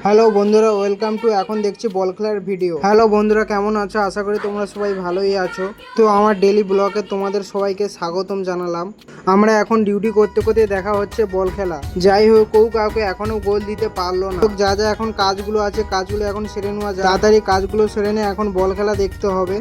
Hello বন্ধুরা, welcome to এখন দেখছি বল খেলার ভিডিও। হ্যালো বন্ধুরা, কেমন আছো? আশা করি তোমরা সবাই ভালোই আছো। তো আমার ডেলি ব্লগে তোমাদের সবাইকে স্বাগতম জানালাম। আমরা এখন ডিউটি করতে করতে দেখা হচ্ছে বল খেলা। যাই হোক, কেউ কাউকে এখনো গোল দিতে পারলো না। যা যা এখন কাজগুলো আছে কাজগুলো এখন সেরে নেওয়া যায়। তাড়াতাড়ি কাজগুলো সেরে নিয়ে এখন বল খেলা দেখতে হবে।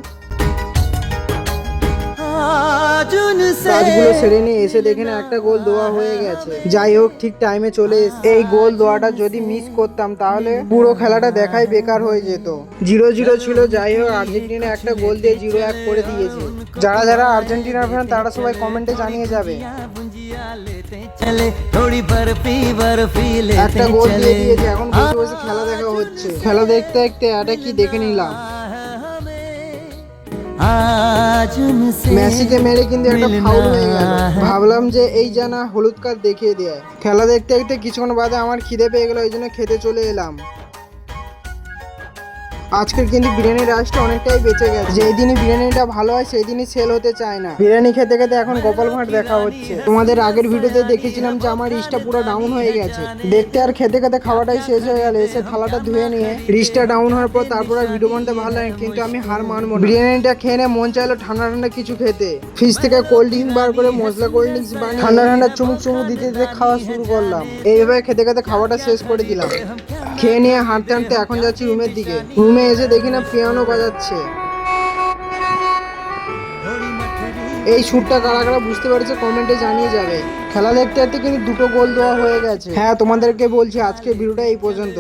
কাজগুলো সেরে নিয়ে এসে দেখে না একটা গোল দেওয়া হয়ে গেছে। যাই হোক, ঠিক টাইমে চলে এসে এই গোল দেওয়াটা যদি মিস করতাম তাহলে পুরো খেলাটা দেখাই বেকার হয়ে যেত। 0-0 ছিল। যাই হোক, আর্জেন্টিনা একটা গোল দিয়ে 0-1 করে দিয়েছে। যারা যারা আর্জেন্টিনার ফ্যান তারা সবাই কমেন্টে জানিয়ে যাবে। একটা গোল দিয়ে দিয়েছে, এখন বসে বসে খেলা দেখা হচ্ছে। খেলা দেখতে দেখতে এটা কি দেখে নিলাম। মেসিকে মেরে কিন্তু একটা ফাউল হয়ে গেল। ভাবলাম যে এই জানা হলুদ কার্ড দেখিয়ে দেয়। খেলা দেখতে দেখতে কিছুক্ষণ বাদে আমার খিদে পেয়ে গেল, এই জন্য খেতে চলে এলাম। আজকের কিন্তু বিরিয়ানির রাইসটা অনেকটাই বেঁচে গেছে। যেই দিনই বিরিয়ানিটা ভালো হয় সেই দিনই সেল হতে চায় না। বিরিয়ানি খেতে খেতে এখন গোপাল ভাঁড় দেখা হচ্ছে। তোমাদের আগের ভিডিওতে দেখেছিলাম যে আমার রিচটা পুরো ডাউন হয়ে গেছে। দেখতে আর খেতে খেতে খাওয়াটাই শেষ হয়ে গেল। এসে থালাটা ধুয়ে নিয়ে রিচটা ডাউন হওয়ার পর তারপর আর ভিডিও বানাতে ভালো লাগে, কিন্তু আমি হার মানবো না। বিরিয়ানিটা খেয়ে নিয়ে মন চাইলো ঠান্ডা ঠান্ডা কিছু খেতে। ফ্রিজ থেকে কোল্ড ড্রিঙ্ক বার করে মশলা কোল্ড ড্রিঙ্কস বানিয়ে ঠান্ডা ঠান্ডা চুমুক চুমুক দিতে দিতে খাওয়া শুরু করলাম। এইভাবে খেতে খেতে খাওয়াটা শেষ করে দিলাম। খেয়ে নিয়ে হাঁটতে হাঁটতে এখন যাচ্ছি রুমের দিকে। রুমে এসে দেখি না পিয়ানো বাজাচ্ছে। এই সুরটা কারা কারা বুঝতে পারছে কমেন্টে জানিয়ে যাবে। খেলা দেখতে দেখতে কিন্তু দুটো গোল দেওয়া হয়ে গেছে। হ্যাঁ, তোমাদেরকে বলছি আজকে ভিডিওটা এই পর্যন্ত।